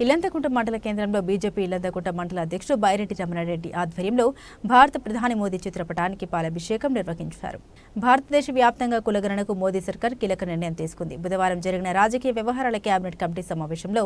ఇల్లంతకుంట మండల కేంద్రంలో బీజేపీ ఇల్లంతకుంట మండల అధ్యక్షుడు బైరెడ్డి రమణారెడ్డి ఆధ్వర్యంలో భారత ప్రధాని మోదీ చిత్రపటానికి పాలాభిషేకం నిర్వహించారు. భారతదేశ వ్యాప్తంగా కులగణనకు మోదీ సర్కార్ కీలక నిర్ణయం తీసుకుంది. బుధవారం జరిగిన రాజకీయ వ్యవహారాల కేబినెట్ కమిటీ సమావేశంలో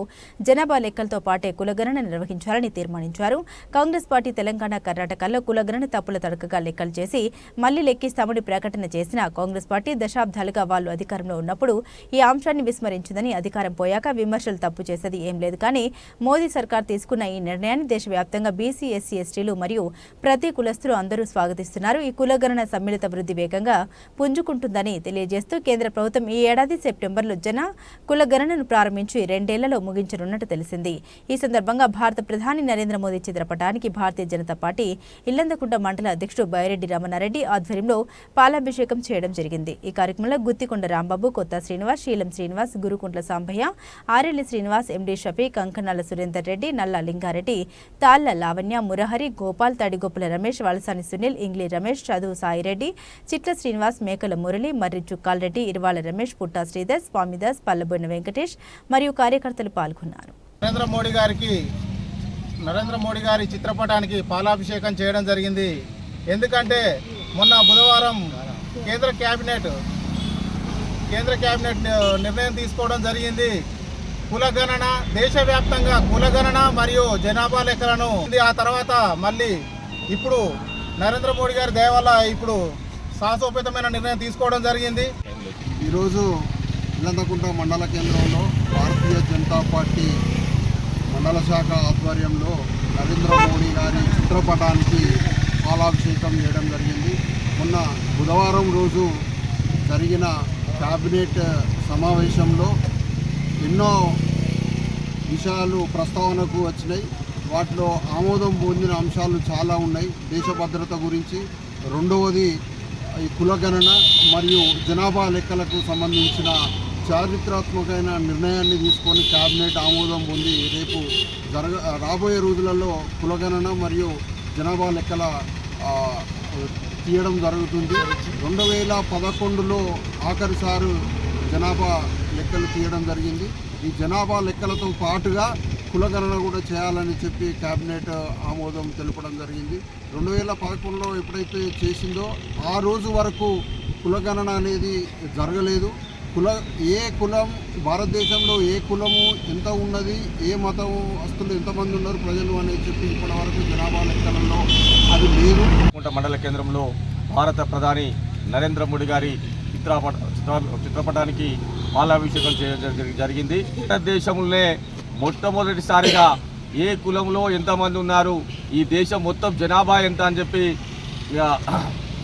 జనాభా లెక్కలతో పాటే కులగణన నిర్వహించాలని తీర్మానించారు. కాంగ్రెస్ పార్టీ తెలంగాణ, కర్ణాటకల్లో కులగణన తప్పుల తడకగా లెక్కలు చేసి మళ్లీ లెక్కిస్తామని ప్రకటన చేసిన కాంగ్రెస్ పార్టీ దశాబ్దాలుగా వాళ్లు అధికారంలో ఉన్నప్పుడు ఈ అంశాన్ని విస్మరించిందని, అధికారం పోయాక విమర్శలు తప్పు చేసేది ఏం లేదు కానీ మోదీ సర్కార్ తీసుకున్న ఈ నిర్ణయాన్ని దేశవ్యాప్తంగా బీసీ, ఎస్సీ, ఎస్టీలు మరియు ప్రతి కులస్తులు అందరూ స్వాగతిస్తున్నారు. ఈ కులగణన సమ్మిళిత వృద్ధి వేగంగా పుంజుకుంటుందని తెలియజేస్తూ కేంద్ర ప్రభుత్వం ఈ ఏడాది సెప్టెంబర్లో జన కులగణనను ప్రారంభించి 2 ఏళ్లలో ముగించనున్నట్టు తెలిసింది. ఈ సందర్భంగా భారత ప్రధాని నరేంద్ర మోదీ చిత్రపటానికి భారతీయ జనతా పార్టీ ఇల్లంతకుంట మండల అధ్యక్షుడు బైరెడ్డి రమణారెడ్డి ఆధ్వర్యంలో పాలాభిషేకం చేయడం జరిగింది. ఈ కార్యక్రమంలో గుత్తికొండ రాంబాబు, కొత్త శ్రీనివాస్, శీలం శ్రీనివాస్, గురుకుంట్ల సాంబయ్య, ఆరెల్లి శ్రీనివాస్, ఎండి షఫీ, కంకనాల సురేందర్ రెడ్డి, నల్ల లింగారెడ్డి, తాళ్ల లావణ్య, మురహరి, గోపాల్, తడిగొప్పుల రమేష్, వలసాని సునీల్, ఇంగ్లీ రమేష్, చదువు సాయిరెడ్డి, చిట్ల శ్రీనివాస్, మేకల మురళి, మర్రి చుక్కాల్ రెడ్డి, ఇర్వాల రమేష్, పుట్టా శ్రీధర్, స్వామిదాస్, పల్లబోయిన వెంకటేష్ మరియు కార్యకర్తలు పాల్గొన్నారు. నరేంద్ర మోడీ గారి చిత్రపటానికి పాలాభిషేకం చేయడం జరిగింది. ఎందుకంటే మొన్న బుధవారం కేంద్ర కేబినెట్ నిర్ణయం తీసుకోవడం జరిగింది. కులగణన, దేశవ్యాప్తంగా కులగణన మరియు జనాభా లెక్కలను ఆ తర్వాత మళ్ళీ ఇప్పుడు నరేంద్ర మోడీ గారి దయ వల్ల ఇప్పుడు సాహసోపేతమైన నిర్ణయం తీసుకోవడం జరిగింది. ఈరోజు ఇల్లంతకుంట మండల కేంద్రంలో భారతీయ జనతా పార్టీ మండల శాఖ ఆధ్వర్యంలో నరేంద్ర మోడీ గారి చిత్రపటానికి పాలాభిషేకం చేయడం జరిగింది. మొన్న బుధవారం రోజు జరిగిన కేబినెట్ సమావేశంలో ఎన్నో విషయాలు ప్రస్తావనకు వచ్చినాయి. వాటిలో ఆమోదం పొందిన అంశాలు చాలా ఉన్నాయి. దేశ భద్రత గురించి, రెండవది ఈ కులగణన మరియు జనాభా లెక్కలకు సంబంధించిన చారిత్రాత్మకమైన నిర్ణయాన్ని తీసుకొని కేబినెట్ ఆమోదం పొంది రేపు రాబోయే రోజులలో కులగణన మరియు జనాభా లెక్కల తీయడం జరుగుతుంది. 2011లో ఆఖరిసారి జనాభా లెక్కలు తీయడం జరిగింది. ఈ జనాభా లెక్కలతో పాటుగా కులగణన కూడా చేయాలని చెప్పి కేబినెట్ ఆమోదం తెలపడం జరిగింది. 2011లో ఎప్పుడైతే చేసిందో ఆ రోజు వరకు కులగణన అనేది జరగలేదు. ఏ కులం, భారతదేశంలో ఏ కులము ఎంత ఉన్నది, ఏ మతం వస్తువులు ఎంతమంది ఉన్నారు ప్రజలు అనేది చెప్పి ఇప్పటి వరకు జనాభా లెక్కలలో అది లేదు. మండల కేంద్రంలో భారత ప్రధాని నరేంద్ర మోడీ గారి చిత్రపటానికి పాలాభిషేకం చేయడం జరిగింది. భారతదేశంలోనే మొట్టమొదటిసారిగా ఏ కులంలో ఎంతమంది ఉన్నారు, ఈ దేశం మొత్తం జనాభా ఎంత అని చెప్పి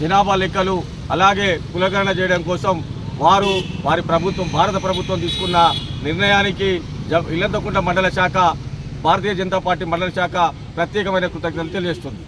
జనాభా లెక్కలు అలాగే కులగణన చేయడం కోసం భారత ప్రభుత్వం తీసుకున్న నిర్ణయానికి ఇల్లంతకుంట మండల శాఖ, భారతీయ జనతా పార్టీ మండల శాఖ ప్రత్యేకమైన కృతజ్ఞతలు తెలియజేస్తుంది.